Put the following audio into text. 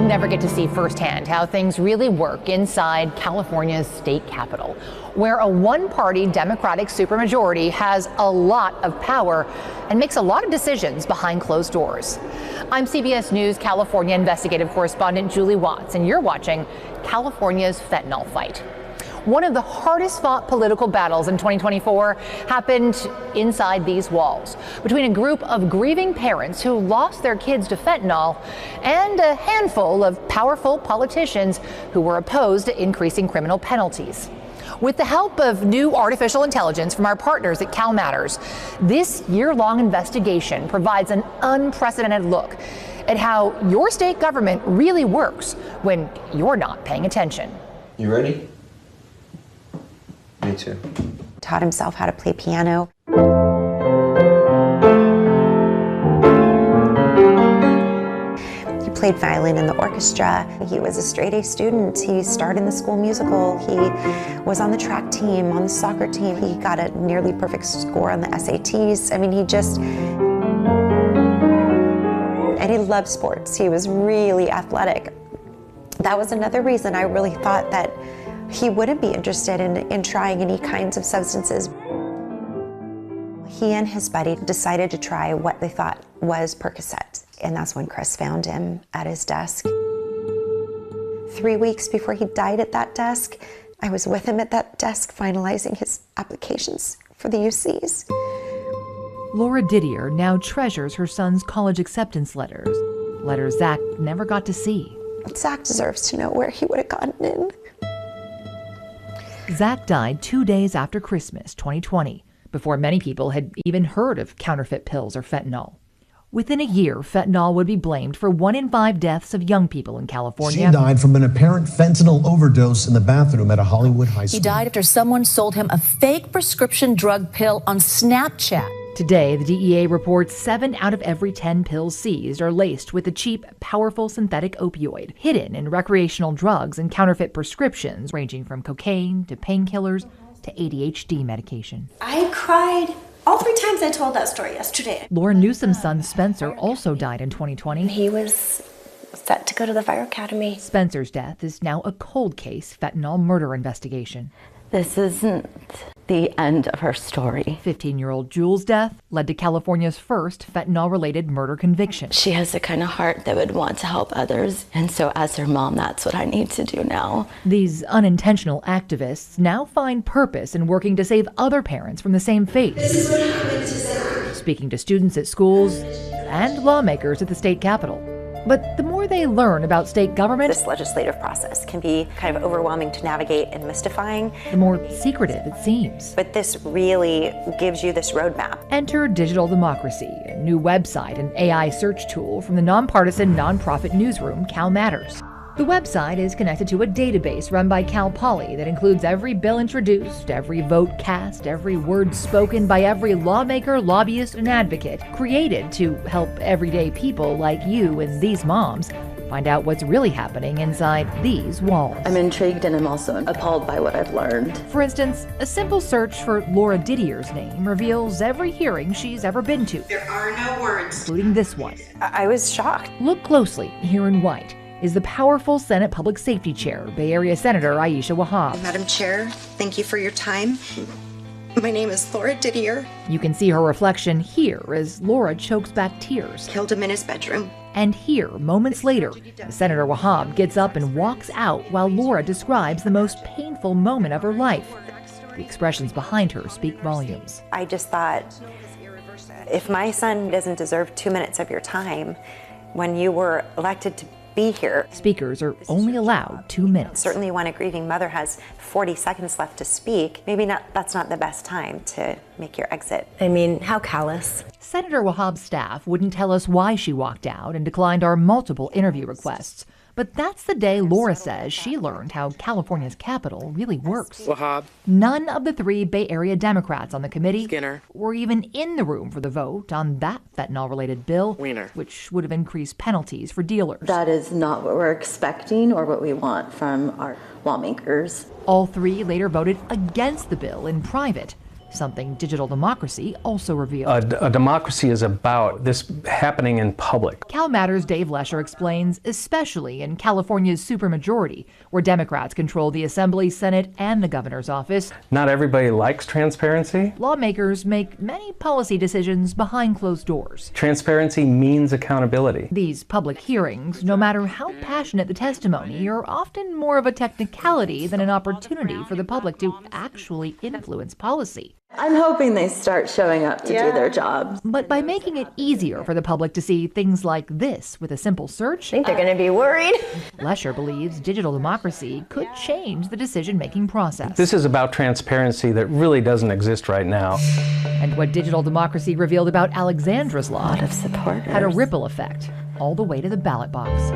never get to see firsthand how things really work inside California's state capitol, where a one-party Democratic supermajority has a lot of power and makes a lot of decisions behind closed doors. I'm CBS News California investigative correspondent Julie Watts, and you're watching California's fentanyl fight. One of the hardest fought political battles in 2024 happened inside these walls between a group of grieving parents who lost their kids to fentanyl and a handful of powerful politicians who were opposed to increasing criminal penalties. With the help of new artificial intelligence from our partners at CalMatters, this year-long investigation provides an unprecedented look at how your state government really works when you're not paying attention. You ready? Me too. Taught himself how to play piano. He played violin in the orchestra. He was a straight-A student. He starred in the school musical. He was on the track team, on the soccer team. He got a nearly perfect score on the SATs. I mean, and he loved sports. He was really athletic. That was another reason I really thought that he wouldn't be interested in trying any kinds of substances. He and his buddy decided to try what they thought was Percocet, and that's when Chris found him at his desk. 3 weeks before he died at that desk, I was with him at that desk finalizing his applications for the UCs. Laura Didier now treasures her son's college acceptance letters Zach never got to see. Zach deserves to know where he would have gotten in. Zach died 2 days after Christmas 2020, before many people had even heard of counterfeit pills or fentanyl. Within a year, fentanyl would be blamed for 1 in 5 deaths of young people in California. She died from an apparent fentanyl overdose in the bathroom at a Hollywood high school. He died after someone sold him a fake prescription drug pill on Snapchat. Today, the DEA reports 7 out of every 10 pills seized are laced with a cheap, powerful synthetic opioid, hidden in recreational drugs and counterfeit prescriptions ranging from cocaine to painkillers to ADHD medication. I cried all 3 times I told that story yesterday. Laura Newsom's son Spencer also died in 2020. He was set to go to the fire academy. Spencer's death is now a cold case fentanyl murder investigation. This isn't the end of her story. 15-year-old Jules' death led to California's first fentanyl-related murder conviction. She has the kind of heart that would want to help others, and so as her mom, that's what I need to do now. These unintentional activists now find purpose in working to save other parents from the same fate. This is what happened to Zach. Speaking to students at schools and lawmakers at the state capitol. But the more they learn about state government, This legislative process can be kind of overwhelming to navigate and mystifying. the more secretive it seems. But this really gives you this roadmap. Enter Digital Democracy, a new website and AI search tool from the nonpartisan nonprofit newsroom CalMatters. The website is connected to a database run by Cal Poly that includes every bill introduced, every vote cast, every word spoken by every lawmaker, lobbyist, and advocate, created to help everyday people like you and these moms find out what's really happening inside these walls. I'm intrigued and I'm also appalled by what I've learned. For instance, a simple search for Laura Didier's name reveals every hearing she's ever been to. There are no words. Including this one. I was shocked. Look closely, here in white is the powerful Senate Public Safety Chair, Bay Area Senator Aisha Wahab. Madam Chair, thank you for your time. My name is Laura Didier. You can see her reflection here as Laura chokes back tears. Killed him in his bedroom. And here, moments later, Senator Wahab gets up and walks out while Laura describes the most painful moment of her life. The expressions behind her speak volumes. I just thought, if my son doesn't deserve 2 minutes of your time when you were elected to be here. Speakers are only allowed 2 minutes. Certainly when a grieving mother has 40 seconds left to speak, that's not the best time to make your exit. I mean, how callous. Senator Wahab's staff wouldn't tell us why she walked out and declined our multiple interview requests. But that's the day Laura says she learned how California's Capitol really works. Wahab. None of the 3 Bay Area Democrats on the committee Skinner. were even in the room for the vote on that fentanyl-related bill, Wiener. which would have increased penalties for dealers. That is not what we're expecting or what we want from our lawmakers. All 3 later voted against the bill in private. something Digital Democracy also revealed. A democracy is about this happening in public. CalMatters' Dave Lesher explains, especially in California's supermajority, where Democrats control the Assembly, Senate, and the governor's office. Not everybody likes transparency. Lawmakers make many policy decisions behind closed doors. Transparency means accountability. These public hearings, no matter how passionate the testimony, are often more of a technicality than an opportunity for the public to actually influence policy. I'm hoping they start showing up to do their jobs. But by making it easier for the public to see things like this with a simple search, I think they're going to be worried. Lesher believes Digital Democracy could change the decision-making process. This is about transparency that really doesn't exist right now. And what Digital Democracy revealed about Alexandra's law A lot of supporters. had a ripple effect all the way to the ballot box.